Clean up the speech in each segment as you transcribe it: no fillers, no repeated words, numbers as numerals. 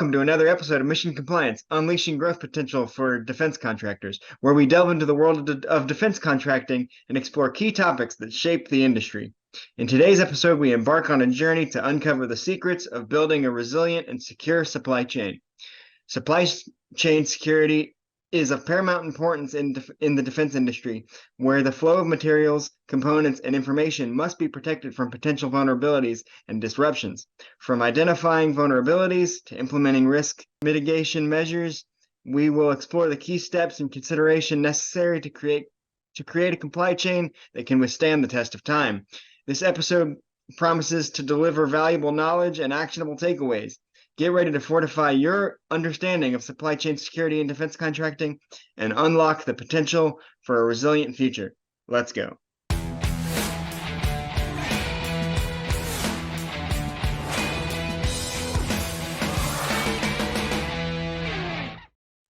Welcome to another episode of Mission Compliance, Unleashing Growth Potential for Defense Contractors, where we delve into the world of defense contracting and explore key topics that shape the industry. In today's episode, we embark on a journey to uncover the secrets of building a resilient and secure supply chain. Supply chain security is of paramount importance in the defense industry, where the flow of materials, components, and information must be protected from potential vulnerabilities and disruptions. From identifying vulnerabilities to implementing risk mitigation measures, we will explore the key steps and consideration necessary to create a supply chain that can withstand the test of time. This episode promises to deliver valuable knowledge and actionable takeaways. Get ready to fortify your understanding of supply chain security and defense contracting and unlock the potential for a resilient future. Let's go.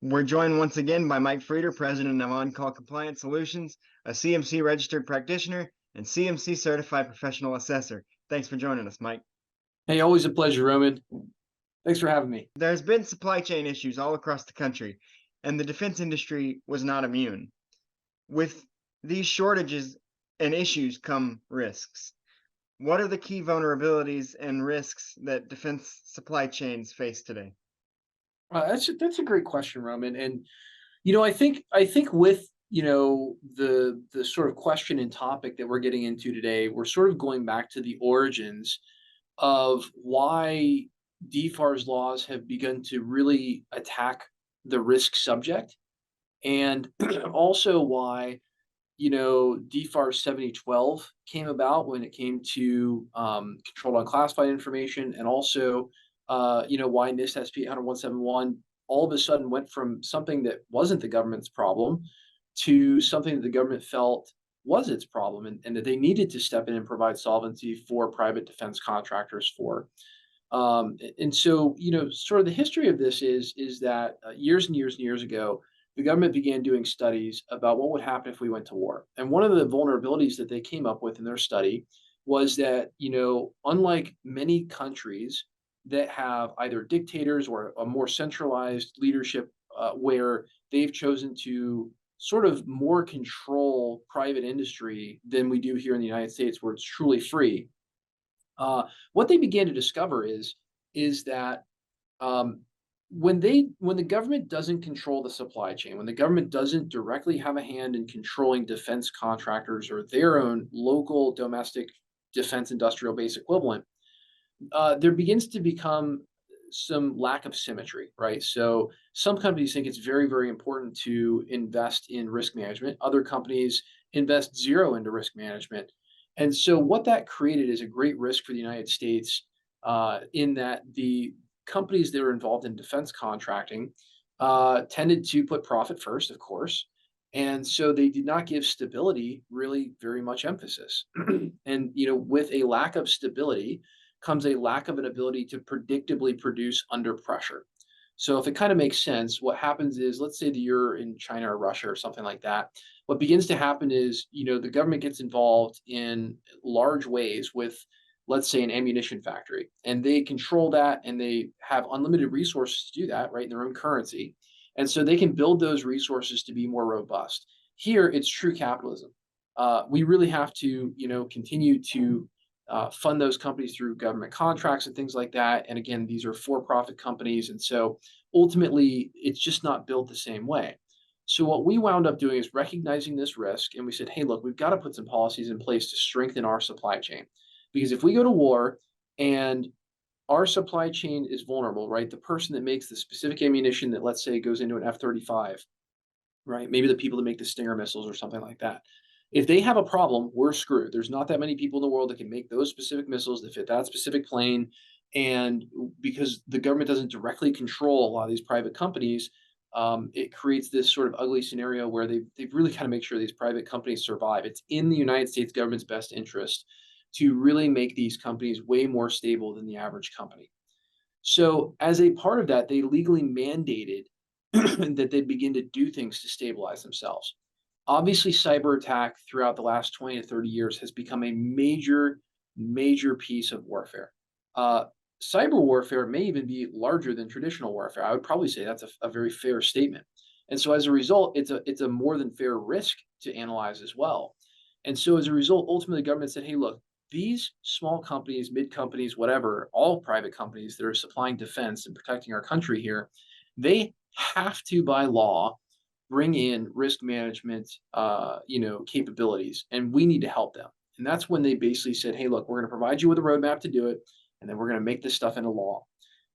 We're joined once again by Mike Frieder, President of On-Call Compliance Solutions, a CMC registered practitioner and CMC certified professional assessor. Thanks for joining us, Mike. Hey, always a pleasure, Roman. Thanks for having me. There's been supply chain issues all across the country, and the defense industry was not immune. With these shortages and issues come risks. What are the key vulnerabilities and risks that defense supply chains face today? That's a great question, Roman. And I think with the sort of question and topic that we're getting into today, we're sort of going back to the origins of why DFARS laws have begun to really attack the risk subject, and also why DFARS 7012 came about when it came to controlled unclassified information, and also why NIST SP 171 all of a sudden went from something that wasn't the government's problem to something that the government felt was its problem, and that they needed to step in and provide solvency for private defense contractors for. And so, sort of the history of this is that years and years and years ago, the government began doing studies about what would happen if we went to war. And one of the vulnerabilities that they came up with in their study was that, unlike many countries that have either dictators or a more centralized leadership where they've chosen to sort of more control private industry than we do here in the United States, where it's truly free. What they began to discover is that when the government doesn't control the supply chain, when the government doesn't directly have a hand in controlling defense contractors or their own local domestic defense industrial base equivalent, there begins to become some lack of symmetry, right? So some companies think it's very, very important to invest in risk management. Other companies invest zero into risk management. And so what that created is a great risk for the United States, in that the companies that are involved in defense contracting tended to put profit first, of course. And so they did not give stability really very much emphasis. And, with a lack of stability comes a lack of an ability to predictably produce under pressure. So if it kind of makes sense, what happens is, let's say that you're in China or Russia or something like that. What begins to happen is, the government gets involved in large ways with, let's say, an ammunition factory, and they control that, and they have unlimited resources to do that, right, in their own currency. And so they can build those resources to be more robust. Here, it's true capitalism. We really have to, continue to fund those companies through government contracts and things like that. And again, these are for-profit companies. And so ultimately, it's just not built the same way. So what we wound up doing is recognizing this risk. And we said, hey, look, we've got to put some policies in place to strengthen our supply chain. Because if we go to war and our supply chain is vulnerable, right? The person that makes the specific ammunition that, let's say, goes into an F-35, right? Maybe the people that make the Stinger missiles or something like that. If they have a problem, we're screwed. There's not that many people in the world that can make those specific missiles that fit that specific plane. And because the government doesn't directly control a lot of these private companies, it creates this sort of ugly scenario where they've really got to make sure these private companies survive. It's in the United States government's best interest to really make these companies way more stable than the average company. So as a part of that, they legally mandated that they begin to do things to stabilize themselves. Obviously, cyber attack throughout the last 20 to 30 years has become a major piece of warfare. cyber warfare may even be larger than traditional warfare. I would probably say that's a very fair statement. And so as a result, it's a more than fair risk to analyze as well. And so as a result, ultimately the government said, hey, look, these small companies, mid companies, whatever, all private companies that are supplying defense and protecting our country here, they have to by law bring in risk management capabilities, and we need to help them. And that's when they basically said, hey, look, we're going to provide you with a roadmap to do it, and then we're going to make this stuff into law.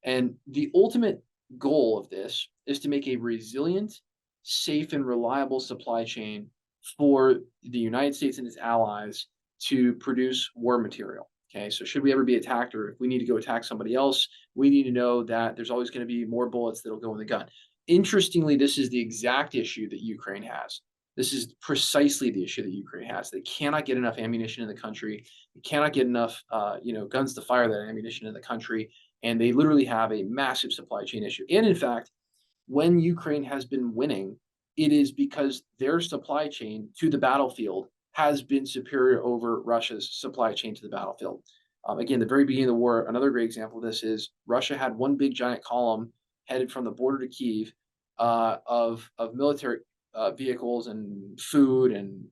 And the ultimate goal of this is to make a resilient, safe, and reliable supply chain for the United States and its allies to produce war material. Okay, so should we ever be attacked, or if we need to go attack somebody else, we need to know that there's always going to be more bullets that'll go in the gun. Interestingly, this is the exact issue that Ukraine has. This is precisely the issue that Ukraine has. They cannot get enough ammunition in the country. They cannot get enough, guns to fire that ammunition in the country, and they literally have a massive supply chain issue. And in fact, when Ukraine has been winning, it is because their supply chain to the battlefield has been superior over Russia's supply chain to the battlefield. Again, the very beginning of the war, another great example of this is Russia had one big giant column headed from the border to Kiev of military vehicles and food and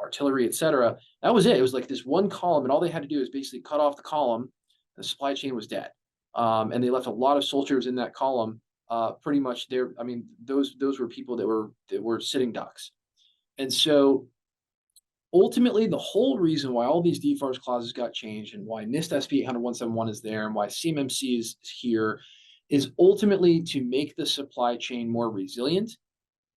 artillery, etc. That was it. It was like this one column, and all they had to do is basically cut off the column. The supply chain was dead, and they left a lot of soldiers in that column. Pretty much, there. I mean, those were people that were sitting ducks, and so ultimately, the whole reason why all these DFARS clauses got changed and why NIST SP 800-171 is there and why CMMC is here is ultimately to make the supply chain more resilient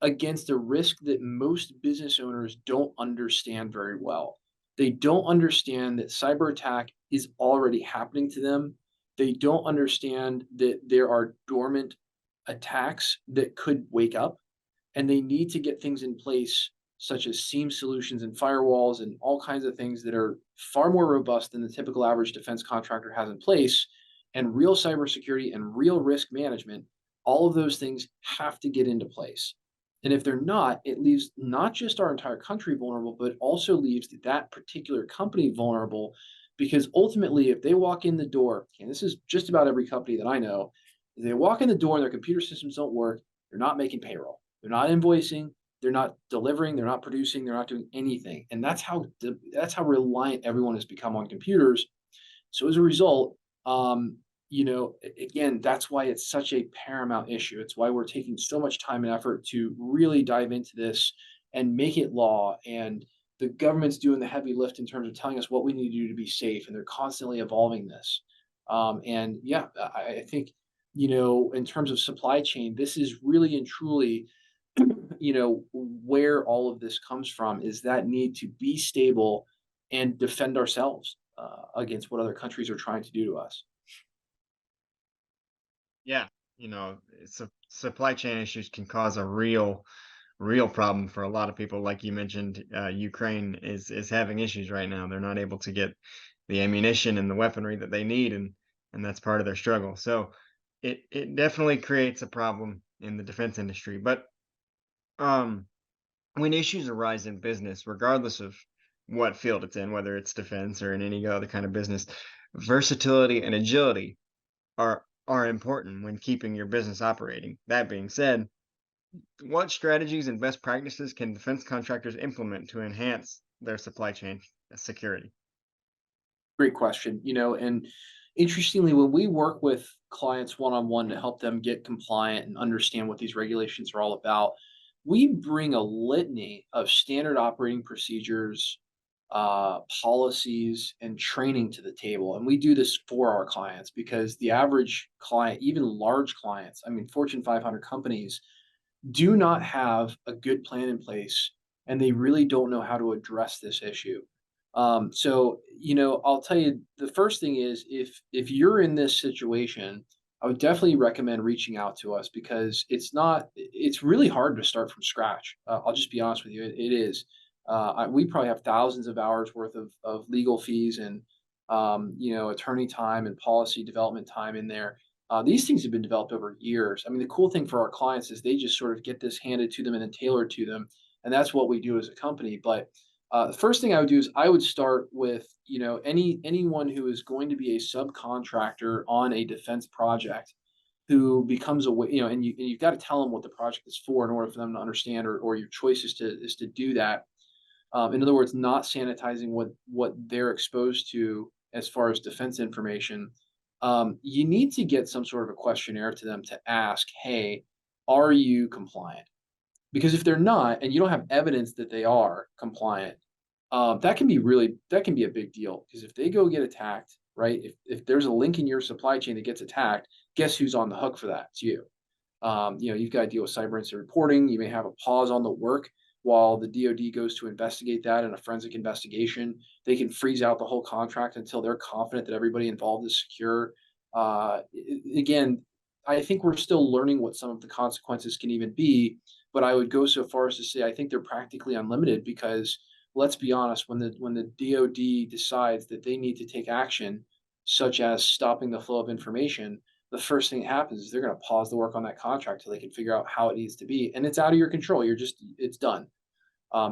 against a risk that most business owners don't understand very well. They don't understand that cyber attack is already happening to them. They don't understand that there are dormant attacks that could wake up, and they need to get things in place such as SIEM solutions and firewalls and all kinds of things that are far more robust than the typical average defense contractor has in place, and real cybersecurity and real risk management. All of those things have to get into place. And if they're not, it leaves not just our entire country vulnerable, but also leaves that particular company vulnerable. Because ultimately, if they walk in the door, and this is just about every company that I know, if they walk in the door and their computer systems don't work, they're not making payroll, they're not invoicing, they're not delivering, they're not producing, they're not doing anything. And that's how reliant everyone has become on computers. So as a result, again, that's why it's such a paramount issue. It's why we're taking so much time and effort to really dive into this and make it law. And the government's doing the heavy lift in terms of telling us what we need to do to be safe, and they're constantly evolving this. And yeah, I think in terms of supply chain, this is really and truly where all of this comes from, is that need to be stable and defend ourselves against what other countries are trying to do to us. Yeah, supply chain issues can cause a real problem for a lot of people. Like you mentioned, Ukraine is having issues right now. They're not able to get the ammunition and the weaponry that they need, and that's part of their struggle. So it definitely creates a problem in the defense industry. But um, when issues arise in business, regardless of what field it's in, whether it's defense or in any other kind of business, versatility and agility are important when keeping your business operating. That being said, what strategies and best practices can defense contractors implement to enhance their supply chain security? Great question. And interestingly, when we work with clients one on one to help them get compliant and understand what these regulations are all about, we bring a litany of standard operating procedures, policies, and training to the table. And we do this for our clients because the average client, even large clients, I mean, Fortune 500 companies, do not have a good plan in place, and they really don't know how to address this issue. So, I'll tell you, the first thing is, if you're in this situation, I would definitely recommend reaching out to us, because it's really hard to start from scratch. I'll just be honest with you, it is. We probably have thousands of hours worth of legal fees and attorney time and policy development time in there. These things have been developed over years. I mean, the cool thing for our clients is they just sort of get this handed to them and then tailored to them, and that's what we do as a company. But The first thing I would do is I would start with, anyone who is going to be a subcontractor on a defense project who becomes a, and you've got to tell them what the project is for in order for them to understand, or your choice is to do that. In other words, not sanitizing what they're exposed to as far as defense information. You need to get some sort of a questionnaire to them to ask, hey, are you compliant? Because if they're not, and you don't have evidence that they are compliant, that can be a big deal. Because if they go get attacked, right? If there's a link in your supply chain that gets attacked, guess who's on the hook for that? It's you. You've got to deal with cyber incident reporting. You may have a pause on the work while the DoD goes to investigate that in a forensic investigation. They can freeze out the whole contract until they're confident that everybody involved is secure. Again, I think we're still learning what some of the consequences can even be, but I would go so far as to say I think they're practically unlimited because let's be honest, when the DoD decides that they need to take action, such as stopping the flow of information, the first thing that happens is they're going to pause the work on that contract till they can figure out how it needs to be, and it's out of your control. It's done.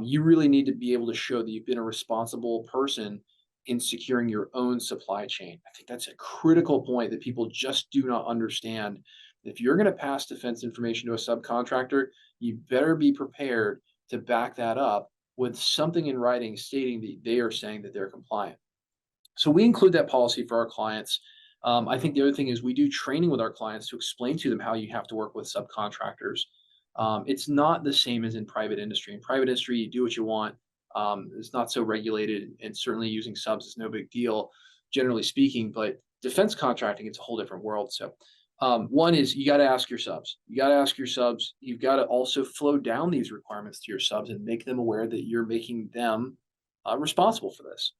You really need to be able to show that you've been a responsible person in securing your own supply chain. I think that's a critical point that people just do not understand. If you're going to pass defense information to a subcontractor, you better be prepared to back that up with something in writing stating that they are saying that they're compliant. So we include that policy for our clients. I think the other thing is we do training with our clients to explain to them how you have to work with subcontractors. It's not the same as in private industry. In private industry, you do what you want. It's not so regulated, and certainly using subs is no big deal, generally speaking. But defense contracting, it's a whole different world. So one is you got to ask your subs. You got to ask your subs. You've got to also flow down these requirements to your subs and make them aware that you're making them responsible for this.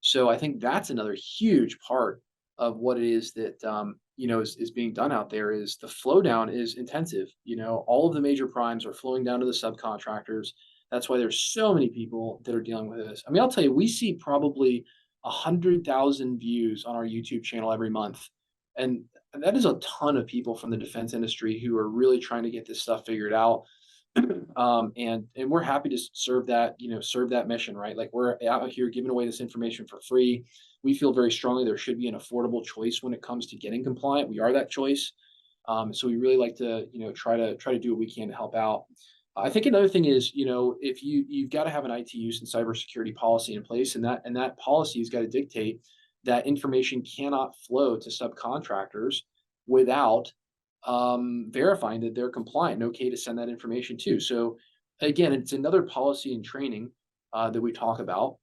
So I think that's another huge part of what it is that is being done out there is the flow down is intensive. All of the major primes are flowing down to the subcontractors. That's why there's so many people that are dealing with this. I mean, I'll tell you, we see probably 100,000 views on our YouTube channel every month, and that is a ton of people from the defense industry who are really trying to get this stuff figured out. And we're happy to serve that mission, right? Like we're out here giving away this information for free. We feel very strongly there should be an affordable choice when it comes to getting compliant. We are that choice. So we really like to, try to do what we can to help out. I think another thing is, if you've got to have an IT use and cybersecurity policy in place, and that policy has got to dictate that information cannot flow to subcontractors without verifying that they're compliant and okay to send that information to. So again, it's another policy and training that we talk about.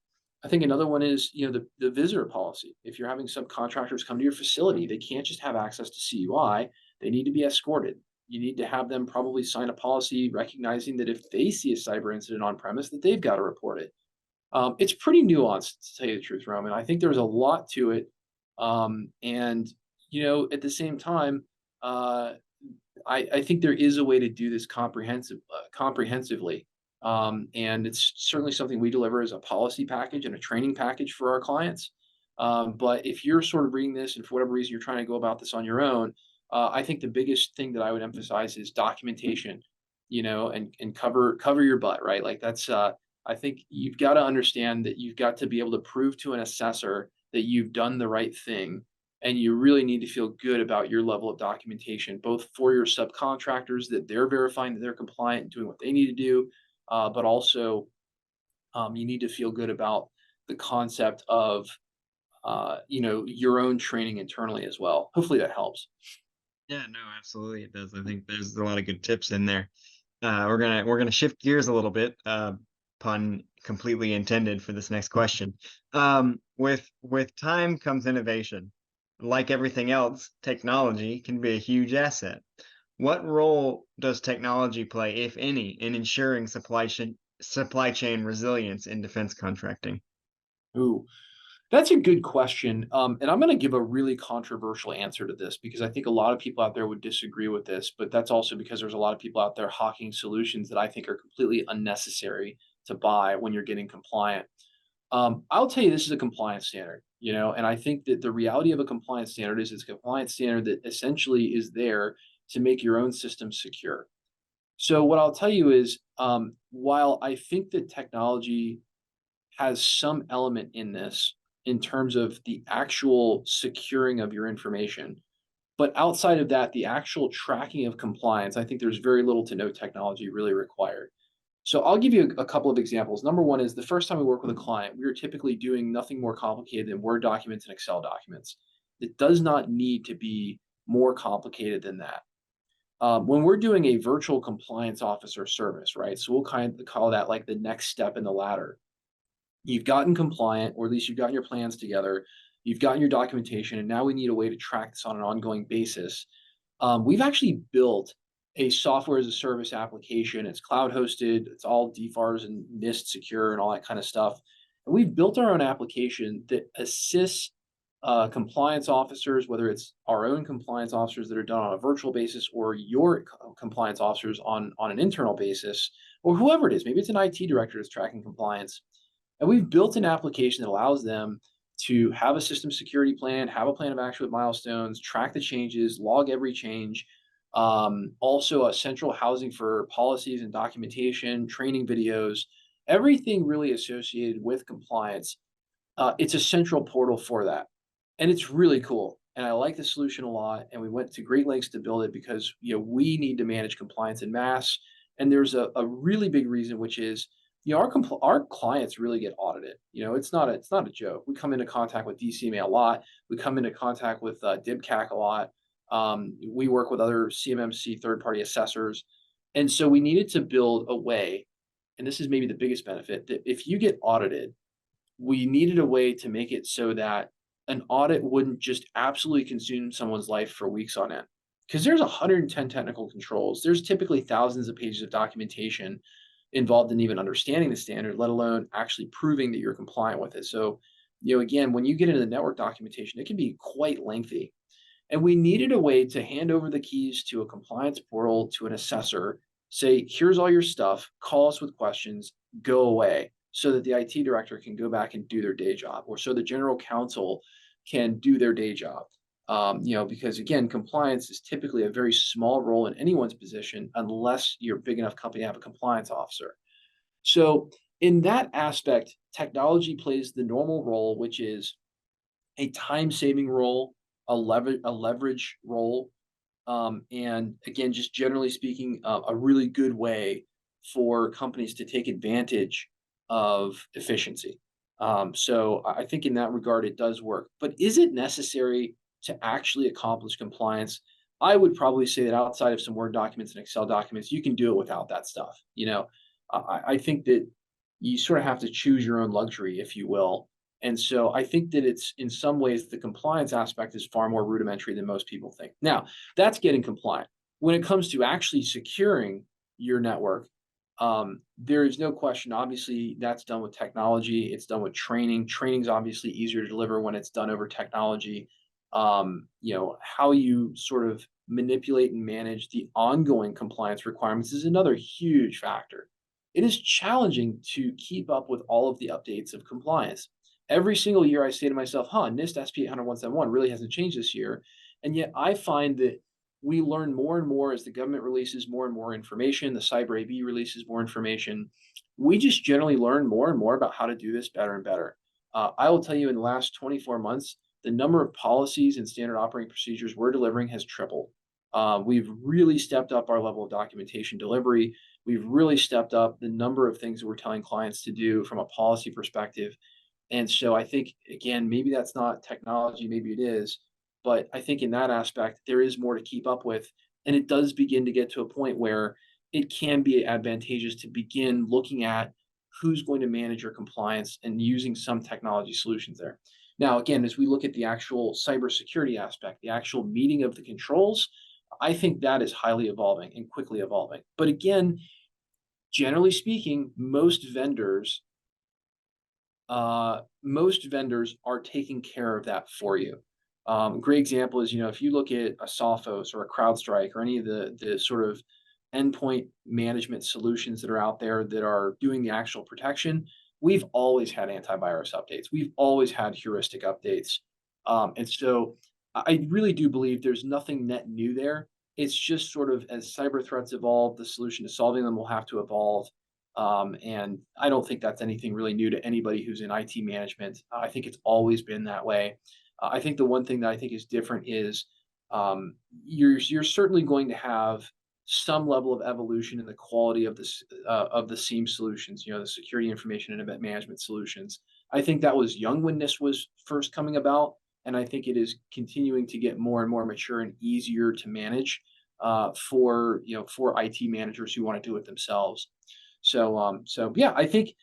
I think another one is, the visitor policy. If you're having subcontractors come to your facility, they can't just have access to CUI. They need to be escorted. You need to have them probably sign a policy recognizing that if they see a cyber incident on premise, that they've got to report it. It's pretty nuanced, to tell you the truth, Roman. I think there's a lot to it. And, at the same time, I think there is a way to do this comprehensively. And it's certainly something we deliver as a policy package and a training package for our clients. But if you're sort of reading this and for whatever reason you're trying to go about this on your own, I think the biggest thing that I would emphasize is documentation, and cover your butt, right? Like that's I think you've got to understand that you've got to be able to prove to an assessor that you've done the right thing. And you really need to feel good about your level of documentation, both for your subcontractors that they're verifying that they're compliant and doing what they need to do, but also you need to feel good about the concept of your own training internally as well. Hopefully that helps. Yeah, no, absolutely it does. I think there's a lot of good tips in there. We're gonna shift gears a little bit. Pun completely intended for this next question. With time comes innovation. Like everything else, technology can be a huge asset. What role does technology play, if any, in ensuring supply chain resilience in defense contracting? Ooh, that's a good question. And I'm going to give a really controversial answer to this because I think a lot of people out there would disagree with this, but that's also because there's a lot of people out there hawking solutions that I think are completely unnecessary to buy when you're getting compliant. I'll tell you, this is a compliance standard, and I think that the reality of a compliance standard is it's a compliance standard that essentially is there to make your own system secure. So what I'll tell you is, while I think that technology has some element in this in terms of the actual securing of your information. But outside of that, the actual tracking of compliance, I think there's very little to no technology really required. So I'll give you a couple of examples. Number one is the first time we work with a client, we are typically doing nothing more complicated than Word documents and Excel documents. It does not need to be more complicated than that. When we're doing a virtual compliance officer service, right? So we'll kind of call that like the next step in the ladder. You've gotten compliant, or at least you've gotten your plans together, you've gotten your documentation, and now we need a way to track this on an ongoing basis. We've actually built a software as a service application. It's cloud hosted, it's all DFARS and NIST secure and all that kind of stuff. And we've built our own application that assists compliance officers, whether it's our own compliance officers that are done on a virtual basis or your compliance officers on an internal basis, or whoever it is. Maybe it's an IT director that's tracking compliance. And we've built an application that allows them to have a system security plan, have a plan of action with milestones, track the changes, log every change. Also, a central housing for policies and documentation, training videos, everything really associated with compliance. It's a central portal for that. And it's really cool. And I like the solution a lot. And we went to great lengths to build it because we need to manage compliance in mass. And there's a really big reason, which is our clients really get audited. It's not a joke. We come into contact with DCMA a lot. We come into contact with DIBCAC a lot. We work with other CMMC third-party assessors. And so we needed to build a way, and this is maybe the biggest benefit, that if you get audited, we needed a way to make it so that an audit wouldn't just absolutely consume someone's life for weeks on end. Because there's 110 technical controls. There's typically thousands of pages of documentation involved in even understanding the standard, let alone actually proving that you're compliant with it. So, again, when you get into the network documentation, it can be quite lengthy. And we needed a way to hand over the keys to a compliance portal to an assessor, say, here's all your stuff, call us with questions, go away, so that the IT director can go back and do their day job, or so the general counsel can do their day job. Because again, compliance is typically a very small role in anyone's position unless you're a big enough company to have a compliance officer. So in that aspect, technology plays the normal role, which is a time-saving role, a leverage role, and again, just generally speaking, a really good way for companies to take advantage of efficiency. So I think in that regard, it does work. But is it necessary to actually accomplish compliance? I would probably say that outside of some Word documents and Excel documents, you can do it without that stuff. I think that you sort of have to choose your own luxury, if you will. And so I think that it's in some ways the compliance aspect is far more rudimentary than most people think. Now, that's getting compliant. When it comes to actually securing your network, there is no question. Obviously, that's done with technology. It's done with training. Training's obviously easier to deliver when it's done over technology. How you sort of manipulate and manage the ongoing compliance requirements is another huge factor. It is challenging to keep up with all of the updates of compliance. Every single year I say to myself, NIST SP 800-171 really hasn't changed this year. And yet I find that we learn more and more as the government releases more and more information, the cyber AB releases more information. We just generally learn more and more about how to do this better and better. I will tell you in the last 24 months, the number of policies and standard operating procedures we're delivering has tripled. We've really stepped up our level of documentation delivery. We've really stepped up the number of things that we're telling clients to do from a policy perspective. And so I think, again, maybe that's not technology, maybe it is, but I think in that aspect, there is more to keep up with. And it does begin to get to a point where it can be advantageous to begin looking at who's going to manage your compliance and using some technology solutions there. Now, again, as we look at the actual cybersecurity aspect, the actual meeting of the controls, I think that is highly evolving and quickly evolving. But again, generally speaking, most vendors are taking care of that for you. Great example is, if you look at a Sophos or a CrowdStrike or any of the sort of endpoint management solutions that are out there that are doing the actual protection, we've always had antivirus updates. We've always had heuristic updates. And so I really do believe there's nothing net new there. It's just sort of as cyber threats evolve, the solution to solving them will have to evolve. And I don't think that's anything really new to anybody who's in IT management. I think it's always been that way. I think the one thing that I think is different is you're certainly going to have some level of evolution in the quality of this of the SIEM solutions. The security information and event management solutions. I think that was young when this was first coming about, and I think it is continuing to get more and more mature and easier to manage for IT managers who want to do it themselves. So yeah, I think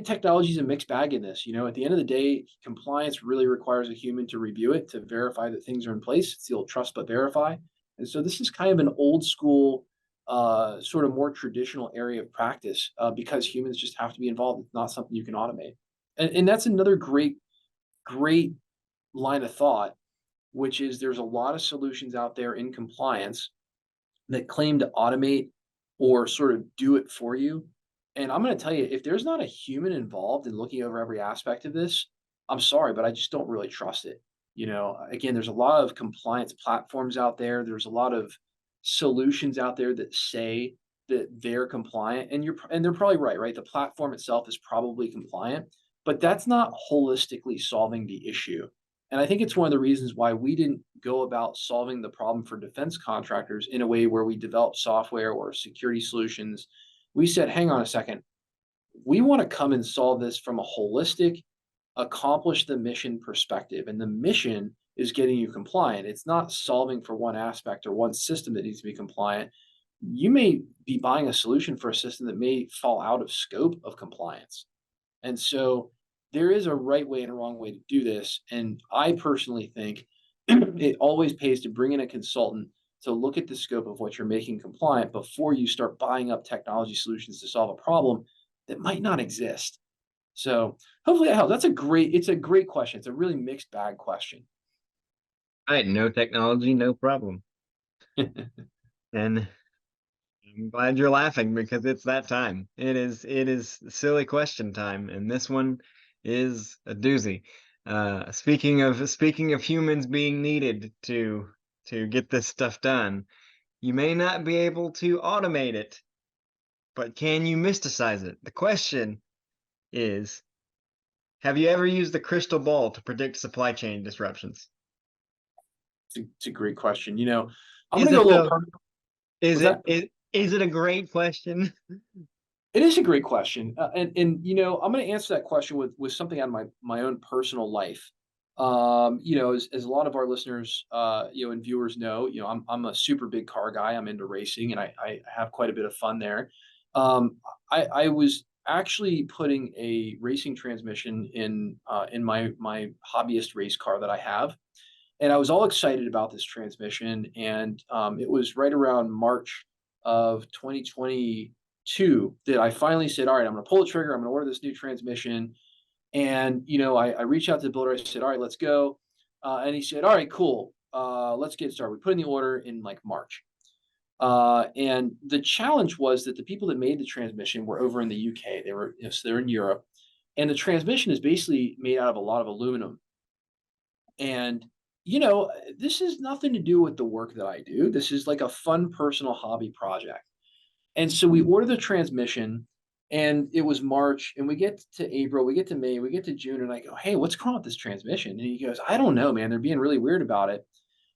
technology is a mixed bag in this. At the end of the day, compliance really requires a human to review it to verify that things are in place. It's the old trust but verify. And so this is kind of an old school, sort of more traditional area of practice because humans just have to be involved. It's not something you can automate. And that's another great line of thought, which is there's a lot of solutions out there in compliance that claim to automate or sort of do it for you. And I'm going to tell you, if there's not a human involved in looking over every aspect of this, I'm sorry, but I just don't really trust it. Again, there's a lot of compliance platforms out there. There's a lot of solutions out there that say that they're compliant, and they're probably right, right? The platform itself is probably compliant, but that's not holistically solving the issue. And I think it's one of the reasons why we didn't go about solving the problem for defense contractors in a way where we develop software or security solutions. We said, hang on a second, we want to come and solve this from a holistic, accomplish the mission perspective. And the mission is getting you compliant. It's not solving for one aspect or one system that needs to be compliant. You may be buying a solution for a system that may fall out of scope of compliance. And so there is a right way and a wrong way to do this. And I personally think it always pays to bring in a consultant to look at the scope of what you're making compliant before you start buying up technology solutions to solve a problem that might not exist. So hopefully that helps. It's a great question. It's a really mixed bag question. Right, no technology, no problem. And I'm glad you're laughing because it's that time. It is silly question time, and this one is a doozy. Speaking of humans being needed to get this stuff done, you may not be able to automate it, but can you mysticize it? The question is, have you ever used the crystal ball to predict supply chain disruptions? It's a great question. I'm Is gonna go it a little though? personal. Is Was it that is it a great question? It is a great question, and I'm going to answer that question with something out of my own personal life. As a lot of our listeners, and viewers know, I'm a super big car guy. I'm into racing, and I have quite a bit of fun there. I was actually putting a racing transmission in my hobbyist race car that I have, and I was all excited about this transmission. And it was right around March of 2022 that I finally said, all right, I'm going to pull the trigger. I'm going to order this new transmission. And, I reached out to the builder. I said, all right, let's go. And he said, all right, cool. Let's get started. We put in the order in like March. And the challenge was that the people that made the transmission were over in the UK. So they're in Europe. And the transmission is basically made out of a lot of aluminum. And, this has nothing to do with the work that I do. This is like a fun personal hobby project. And so we order the transmission, and it was March, and we get to April, we get to May, we get to June, and I go, hey, what's wrong with this transmission? And he goes, I don't know, man. They're being really weird about it.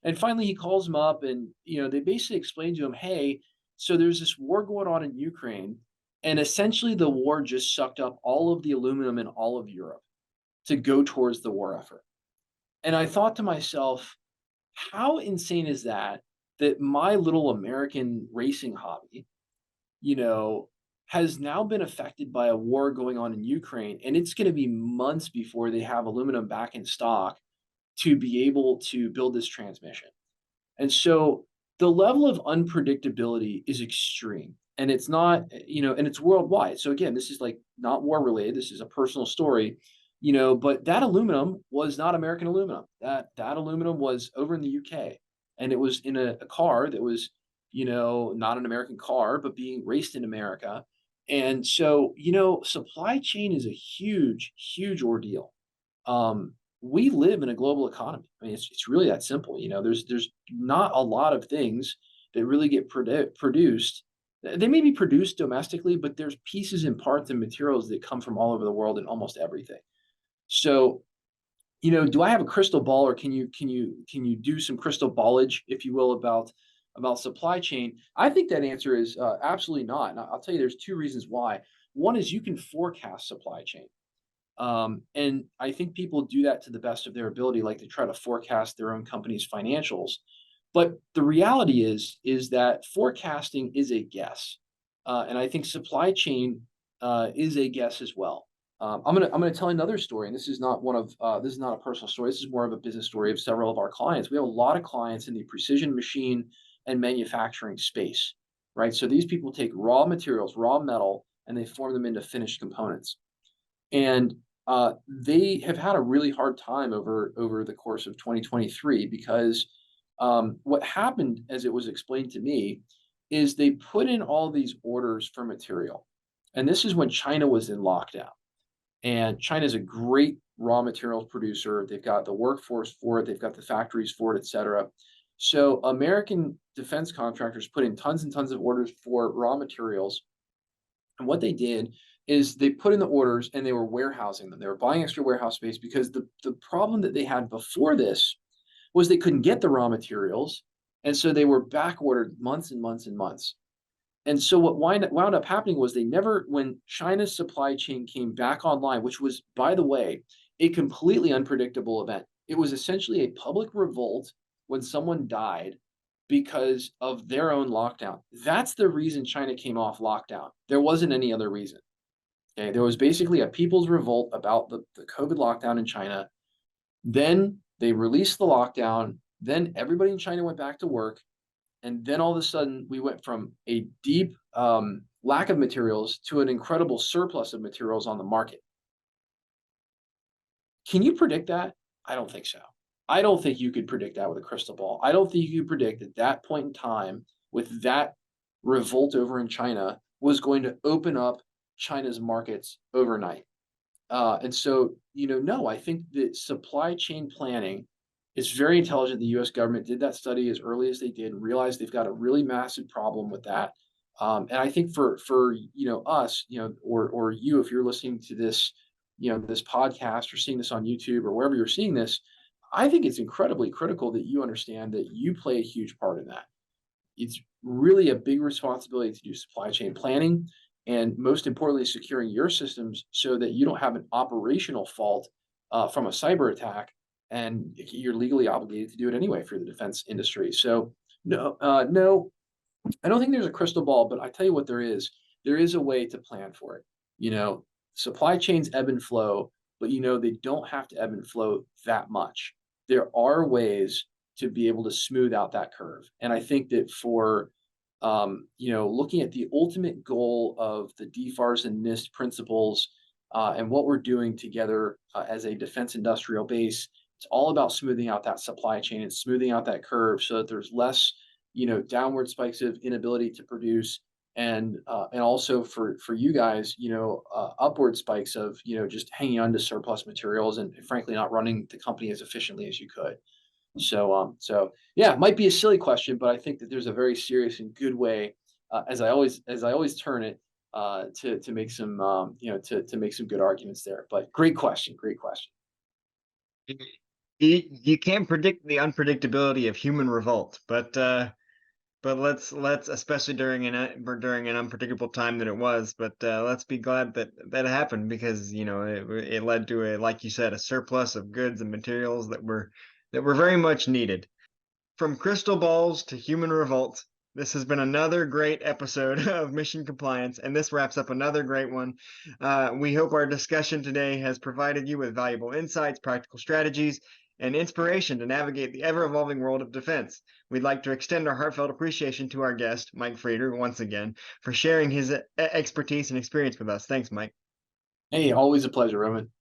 And finally he calls him up, and they basically explain to him, hey, so there's this war going on in Ukraine, and essentially the war just sucked up all of the aluminum in all of Europe to go towards the war effort. And I thought to myself, how insane is that? That my little American racing hobby, you know, has now been affected by a war going on in Ukraine, and it's going to be months before they have aluminum back in stock to be able to build this transmission. And so the level of unpredictability is extreme. And it's not, and it's worldwide. So again, this is like not war related. This is a personal story, but that aluminum was not American aluminum. That aluminum was over in the UK, and it was in a car that was, not an American car, but being raced in America. And so, supply chain is a huge, huge ordeal. We live in a global economy. I mean, it's really that simple. There's not a lot of things that really get produced They may be produced domestically, but there's pieces and parts and materials that come from all over the world in almost everything. So, do I have a crystal ball, or can you do some crystal ballage, if you will, about supply chain? I think that answer is absolutely not. And I'll tell you, there's two reasons why. One is you can forecast supply chain. And I think people do that to the best of their ability, like they try to forecast their own company's financials. But the reality is that forecasting is a guess, and I think supply chain is a guess as well. I'm gonna tell another story, and this is not a personal story. This is more of a business story of several of our clients. We have a lot of clients in the precision machine and manufacturing space, right? So these people take raw materials, raw metal, and they form them into finished components. And they have had a really hard time over the course of 2023 because what happened, as it was explained to me, is they put in all these orders for material. And this is when China was in lockdown. And China is a great raw materials producer. They've got the workforce for it, they've got the factories for it, et cetera. So American defense contractors put in tons and tons of orders for raw materials, and what they did is they put in the orders and they were warehousing them. They were buying extra warehouse space because the problem that they had before this was they couldn't get the raw materials. And so they were back ordered months and months and months. And so what wound up happening was they never, when China's supply chain came back online, which was, by the way, a completely unpredictable event. It was essentially a public revolt when someone died because of their own lockdown. That's the reason China came off lockdown. There wasn't any other reason. Okay. There was basically a people's revolt about the COVID lockdown in China. Then they released the lockdown. Then everybody in China went back to work. And then all of a sudden, we went from a deep lack of materials to an incredible surplus of materials on the market. Can you predict that? I don't think so. I don't think you could predict that with a crystal ball. I don't think you could predict at that point in time, with that revolt over in China, was going to open up China's markets overnight. And so, no, I think that supply chain planning is very intelligent. The US government did that study as early as they did and realized they've got a really massive problem with that. And I think for us, or you, if you're listening to this, this podcast or seeing this on YouTube or wherever you're seeing this, I think it's incredibly critical that you understand that you play a huge part in that. It's really a big responsibility to do supply chain planning, and most importantly, securing your systems so that you don't have an operational fault from a cyber attack, and you're legally obligated to do it anyway for the defense industry. So no, I don't think there's a crystal ball, but I tell you what, there is. There is a way to plan for it. Supply chains ebb and flow, but they don't have to ebb and flow that much. There are ways to be able to smooth out that curve. And I think that for looking at the ultimate goal of the DFARS and NIST principles and what we're doing together as a defense industrial base, it's all about smoothing out that supply chain and smoothing out that curve so that there's less, downward spikes of inability to produce, and also for you guys, upward spikes of, just hanging on to surplus materials and frankly not running the company as efficiently as you could. So yeah, it might be a silly question, but I think that there's a very serious and good way, as I always turn it, to make some to make some good arguments there. But great question, great question. You can't predict the unpredictability of human revolt, but let's especially during an unpredictable time that it was. But let's be glad that that happened, because it led to like you said, a surplus of goods and materials that were very much needed. From crystal balls to human revolt, this has been another great episode of Mission Compliance, and this wraps up another great one. We hope our discussion today has provided you with valuable insights, practical strategies, and inspiration to navigate the ever-evolving world of defense. We'd like to extend our heartfelt appreciation to our guest, Mike Frieder, once again, for sharing his expertise and experience with us. Thanks, Mike. Hey, always a pleasure, Roman.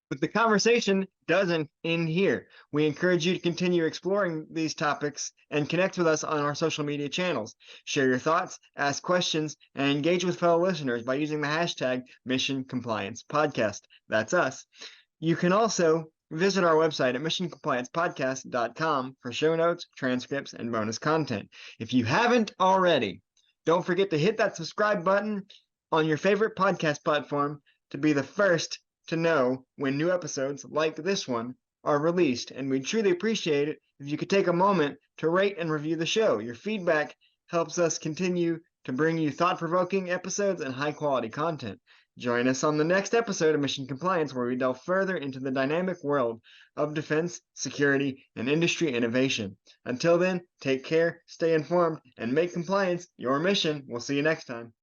But the conversation doesn't end here. We encourage you to continue exploring these topics and connect with us on our social media channels. Share your thoughts, ask questions, and engage with fellow listeners by using the hashtag Mission Compliance Podcast. That's us. You can also visit our website at missioncompliancepodcast.com for show notes, transcripts, and bonus content. If you haven't already, Don't forget to hit that subscribe button on your favorite podcast platform to be the first to know when new episodes like this one are released. And we'd truly appreciate it if you could take a moment to rate and review the show. Your feedback helps us continue to bring you thought-provoking episodes and high-quality content. Join us on the next episode of Mission Compliance, where we delve further into the dynamic world of defense, security, and industry innovation. Until then, take care, stay informed, and make compliance your mission. We'll see you next time.